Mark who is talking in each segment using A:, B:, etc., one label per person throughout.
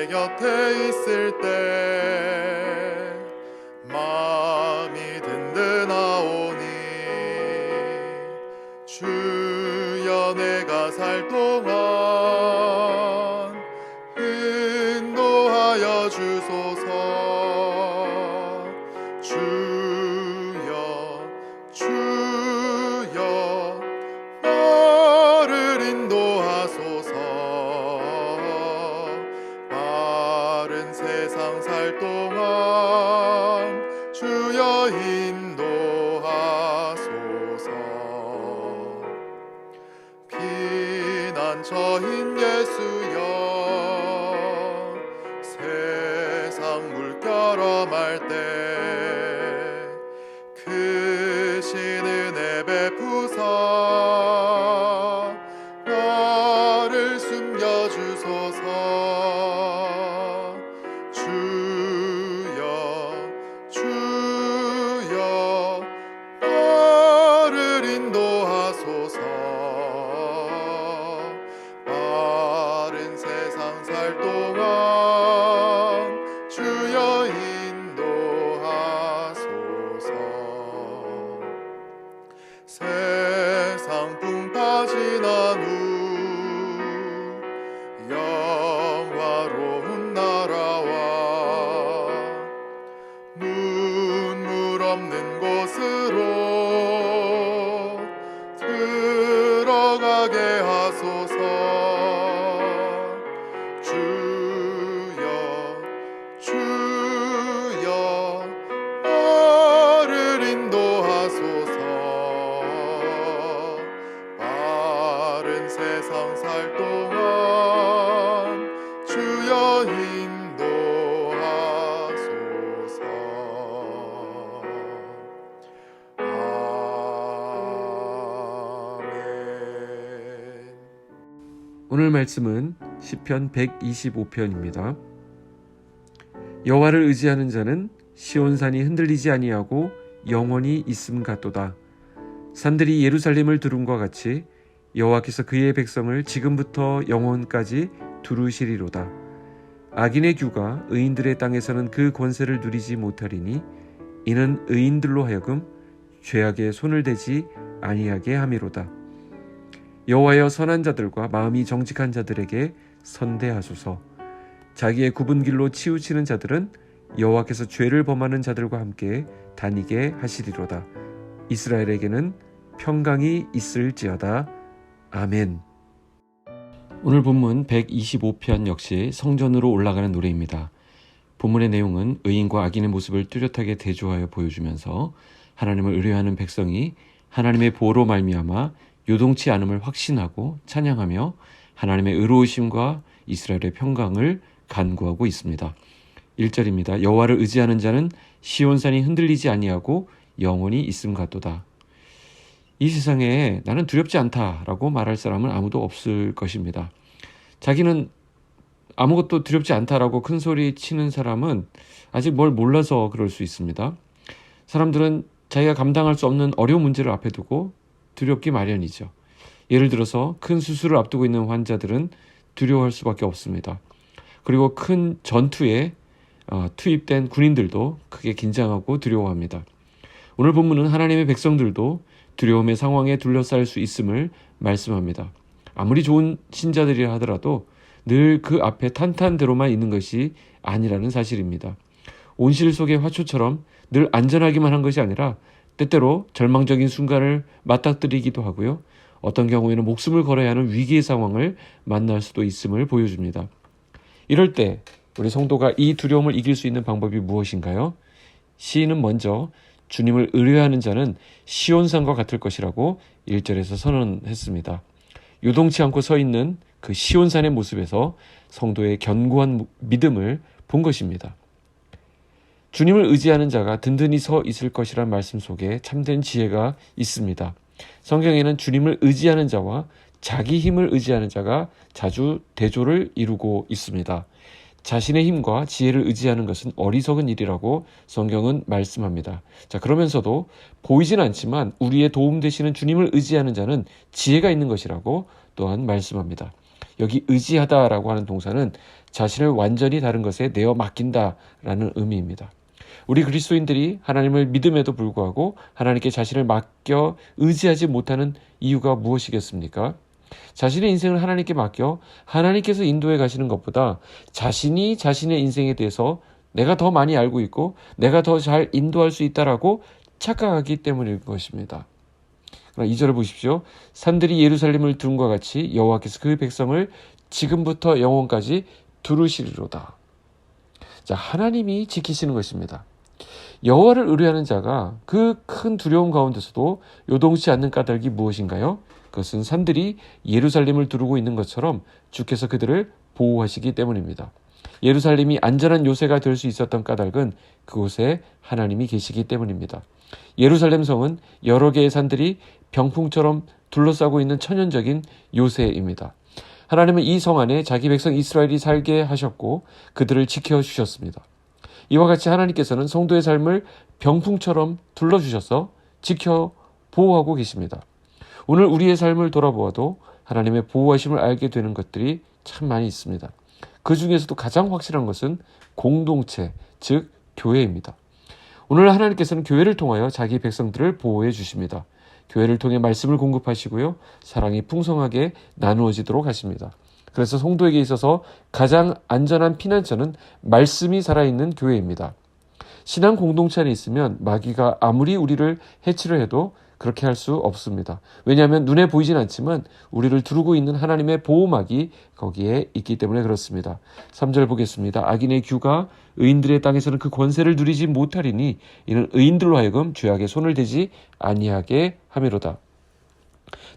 A: 내 곁에 있을 때 마음이 든든하오니 주여 내가 살 동안 인도하여 주소서. 주여 나를 인도하소서. 바른 세상 살 동안 주여 인도하소서. 피난처인 예수여 세상 물결 험할 때 크신 은혜 베푸사 나를 숨겨주소서. 주여 나를 인도하소서. 바른 세상 살 동안 주여 인도하소서. 세상 풍파 지난 후 영화로운 나라와 눈물 없는 곳으로 들어가게 하소서. 주여 나를 인도하소서. 바른 세상 살 동안 주여 인도하소서. 아멘.
B: 오늘 말씀은 시편 125편입니다. 여호와를 의지하는 자는 시온산이 흔들리지 아니하고 영원히 있음 같도다. 산들이 예루살렘을 두름과 같이 여호와께서 그의 백성을 지금부터 영원까지 두루시리로다. 악인의 규가 의인들의 땅에서는 그 권세를 누리지 못하리니 이는 의인들로 하여금 죄악에 손을 대지 아니하게 함이로다. 여호와여 선한 자들과 마음이 정직한 자들에게 선대하소서. 자기의 굽은 길로 치우치는 자들은 여호와께서 죄를 범하는 자들과 함께 다니게 하시리로다. 이스라엘에게는 평강이 있을지어다. 아멘. 오늘 본문 125편 역시 성전으로 올라가는 노래입니다. 본문의 내용은 의인과 악인의 모습을 뚜렷하게 대조하여 보여주면서 하나님을 의뢰하는 백성이 하나님의 보호로 말미암아 요동치 않음을 확신하고 찬양하며 하나님의 의로우심과 이스라엘의 평강을 간구하고 있습니다. 1절입니다. 여호와를 의지하는 자는 시온산이 흔들리지 아니하고 영원히 있음 같도다. 이 세상에 나는 두렵지 않다라고 말할 사람은 아무도 없을 것입니다. 자기는 아무것도 두렵지 않다라고 큰 소리 치는 사람은 아직 뭘 몰라서 그럴 수 있습니다. 사람들은 자기가 감당할 수 없는 어려운 문제를 앞에 두고 두렵기 마련이죠. 예를 들어서 큰 수술을 앞두고 있는 환자들은 두려워할 수밖에 없습니다. 그리고 큰 전투에 투입된 군인들도 크게 긴장하고 두려워합니다. 오늘 본문은 하나님의 백성들도 두려움의 상황에 둘러싸일 수 있음을 말씀합니다. 아무리 좋은 신자들이라 하더라도 늘 그 앞에 탄탄대로만 있는 것이 아니라는 사실입니다. 온실 속의 화초처럼 늘 안전하기만 한 것이 아니라 때때로 절망적인 순간을 맞닥뜨리기도 하고요. 어떤 경우에는 목숨을 걸어야 하는 위기의 상황을 만날 수도 있음을 보여줍니다. 이럴 때 우리 성도가 이 두려움을 이길 수 있는 방법이 무엇인가요? 시인은 먼저 주님을 의뢰하는 자는 시온산과 같을 것이라고 1절에서 선언했습니다. 요동치 않고 서 있는 그 시온산의 모습에서 성도의 견고한 믿음을 본 것입니다. 주님을 의지하는 자가 든든히 서 있을 것이란 말씀 속에 참된 지혜가 있습니다. 성경에는 주님을 의지하는 자와 자기 힘을 의지하는 자가 자주 대조를 이루고 있습니다. 자신의 힘과 지혜를 의지하는 것은 어리석은 일이라고 성경은 말씀합니다. 자, 그러면서도 보이진 않지만 우리의 도움 되시는 주님을 의지하는 자는 지혜가 있는 것이라고 또한 말씀합니다. 여기 의지하다라고 하는 동사는 자신을 완전히 다른 것에 내어 맡긴다라는 의미입니다. 우리 그리스도인들이 하나님을 믿음에도 불구하고 하나님께 자신을 맡겨 의지하지 못하는 이유가 무엇이겠습니까? 자신의 인생을 하나님께 맡겨 하나님께서 인도해 가시는 것보다 자신이 자신의 인생에 대해서 내가 더 많이 알고 있고 내가 더 잘 인도할 수 있다라고 착각하기 때문일 것입니다. 그러나 2절을 보십시오. 산들이 예루살렘을 두름과 같이 여호와께서 그 백성을 지금부터 영원까지 두르시리로다. 자, 하나님이 지키시는 것입니다. 여호와를 의뢰하는 자가 그 큰 두려움 가운데서도 요동치 않는 까닭이 무엇인가요? 그것은 산들이 예루살렘을 두르고 있는 것처럼 주께서 그들을 보호하시기 때문입니다. 예루살렘이 안전한 요새가 될 수 있었던 까닭은 그곳에 하나님이 계시기 때문입니다. 예루살렘 성은 여러 개의 산들이 병풍처럼 둘러싸고 있는 천연적인 요새입니다. 하나님은 이 성 안에 자기 백성 이스라엘이 살게 하셨고 그들을 지켜주셨습니다. 이와 같이 하나님께서는 성도의 삶을 병풍처럼 둘러주셔서 지켜 보호하고 계십니다. 오늘 우리의 삶을 돌아보아도 하나님의 보호하심을 알게 되는 것들이 참 많이 있습니다. 그 중에서도 가장 확실한 것은 공동체, 즉 교회입니다. 오늘 하나님께서는 교회를 통하여 자기 백성들을 보호해 주십니다. 교회를 통해 말씀을 공급하시고요. 사랑이 풍성하게 나누어지도록 하십니다. 그래서 성도에게 있어서 가장 안전한 피난처는 말씀이 살아있는 교회입니다. 신앙 공동체 안에 있으면 마귀가 아무리 우리를 해치려 해도 그렇게 할 수 없습니다. 왜냐하면 눈에 보이진 않지만 우리를 두르고 있는 하나님의 보호막이 거기에 있기 때문에 그렇습니다. 3절 보겠습니다. 악인의 규가 의인들의 땅에서는 그 권세를 누리지 못하리니 이는 의인들로 하여금 죄악에 손을 대지 아니하게 함이로다.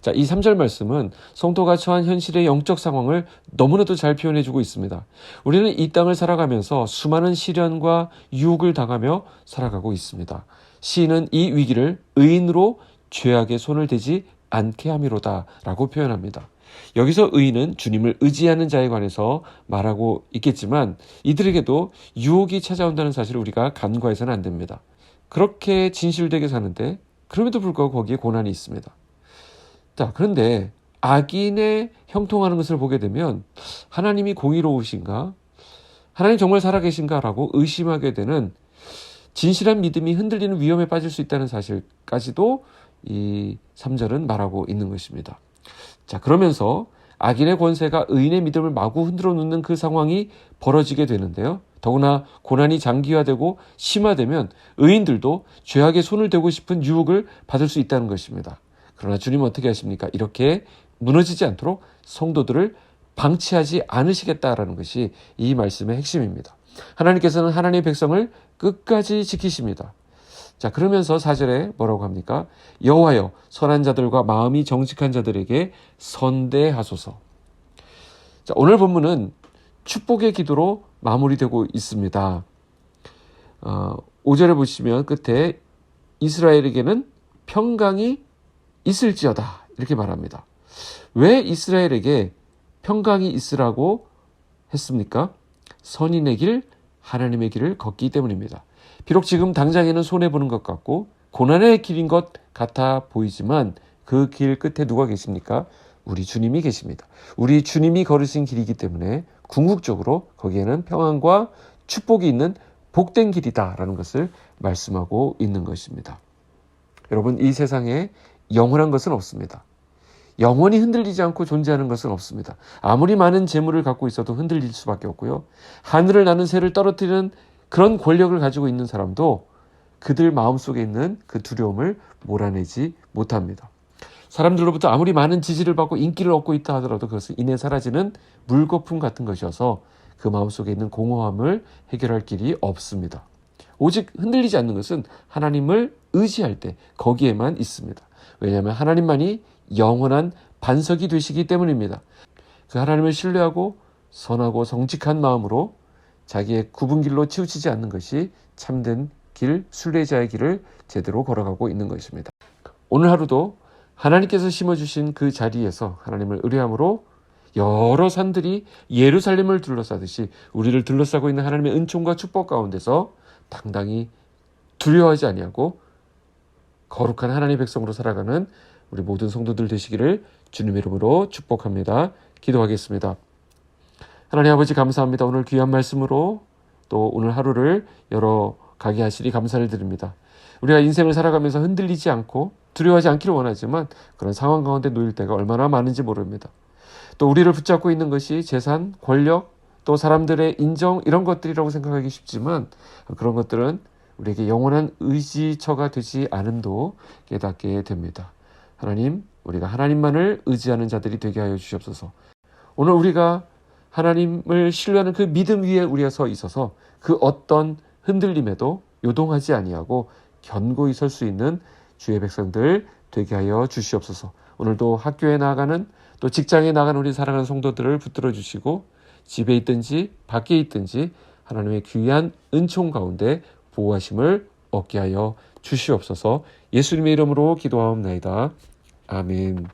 B: 자, 이 3절 말씀은 성도가 처한 현실의 영적 상황을 너무나도 잘 표현해주고 있습니다. 우리는 이 땅을 살아가면서 수많은 시련과 유혹을 당하며 살아가고 있습니다. 시인은 이 위기를 의인으로 죄악에 손을 대지 않게 함이로다 라고 표현합니다. 여기서 의인은 주님을 의지하는 자에 관해서 말하고 있겠지만 이들에게도 유혹이 찾아온다는 사실을 우리가 간과해서는 안 됩니다. 그렇게 진실되게 사는데 그럼에도 불구하고 거기에 고난이 있습니다. 자, 그런데 악인의 형통하는 것을 보게 되면 하나님이 공의로우신가? 하나님 정말 살아계신가? 라고 의심하게 되는 진실한 믿음이 흔들리는 위험에 빠질 수 있다는 사실까지도 이 3절은 말하고 있는 것입니다. 자, 그러면서 악인의 권세가 의인의 믿음을 마구 흔들어 놓는 그 상황이 벌어지게 되는데요. 더구나 고난이 장기화되고 심화되면 의인들도 죄악에 손을 대고 싶은 유혹을 받을 수 있다는 것입니다. 그러나 주님은 어떻게 하십니까? 이렇게 무너지지 않도록 성도들을 방치하지 않으시겠다라는 것이 이 말씀의 핵심입니다. 하나님께서는 하나님의 백성을 끝까지 지키십니다. 자, 그러면서 4절에 뭐라고 합니까? 여호와여 선한 자들과 마음이 정직한 자들에게 선대하소서. 자, 오늘 본문은 축복의 기도로 마무리되고 있습니다. 5절에 보시면 끝에 이스라엘에게는 평강이 있을지어다 이렇게 말합니다. 왜 이스라엘에게 평강이 있으라고 했습니까? 선인의 길, 하나님의 길을 걷기 때문입니다. 비록 지금 당장에는 손해보는 것 같고 고난의 길인 것 같아 보이지만 그 길 끝에 누가 계십니까? 우리 주님이 계십니다. 우리 주님이 걸으신 길이기 때문에 궁극적으로 거기에는 평안과 축복이 있는 복된 길이다라는 것을 말씀하고 있는 것입니다. 여러분, 이 세상에 영원한 것은 없습니다. 영원히 흔들리지 않고 존재하는 것은 없습니다. 아무리 많은 재물을 갖고 있어도 흔들릴 수밖에 없고요. 하늘을 나는 새를 떨어뜨리는 그런 권력을 가지고 있는 사람도 그들 마음속에 있는 그 두려움을 몰아내지 못합니다. 사람들로부터 아무리 많은 지지를 받고 인기를 얻고 있다 하더라도 그것은 이내 사라지는 물거품 같은 것이어서 그 마음속에 있는 공허함을 해결할 길이 없습니다. 오직 흔들리지 않는 것은 하나님을 의지할 때 거기에만 있습니다. 왜냐하면 하나님만이 영원한 반석이 되시기 때문입니다. 그 하나님을 신뢰하고 선하고 정직한 마음으로 자기의 굽은 길로 치우치지 않는 것이 참된 길, 순례자의 길을 제대로 걸어가고 있는 것입니다. 오늘 하루도 하나님께서 심어주신 그 자리에서 하나님을 의뢰함으로 여러 산들이 예루살렘을 둘러싸듯이 우리를 둘러싸고 있는 하나님의 은총과 축복 가운데서 당당히 두려워하지 아니하고 거룩한 하나님의 백성으로 살아가는 우리 모든 성도들 되시기를 주님의 이름으로 축복합니다. 기도하겠습니다. 하나님 아버지 감사합니다. 오늘 귀한 말씀으로 또 오늘 하루를 열어가게 하시리 감사를 드립니다. 우리가 인생을 살아가면서 흔들리지 않고 두려워하지 않기를 원하지만 그런 상황 가운데 놓일 때가 얼마나 많은지 모릅니다. 또 우리를 붙잡고 있는 것이 재산, 권력, 또 사람들의 인정 이런 것들이라고 생각하기 쉽지만 그런 것들은 우리에게 영원한 의지처가 되지 않음도 깨닫게 됩니다. 하나님, 우리가 하나님만을 의지하는 자들이 되게 하여 주시옵소서. 오늘 우리가 하나님을 신뢰하는 그 믿음 위에 우리가 서 있어서 그 어떤 흔들림에도 요동하지 아니하고 견고히 설 수 있는 주의 백성들 되게 하여 주시옵소서. 오늘도 학교에 나가는 또 직장에 나가는 우리 사랑하는 성도들을 붙들어 주시고 집에 있든지 밖에 있든지 하나님의 귀한 은총 가운데 보호하심을 얻게 하여 주시옵소서. 예수님의 이름으로 기도하옵나이다. 아멘.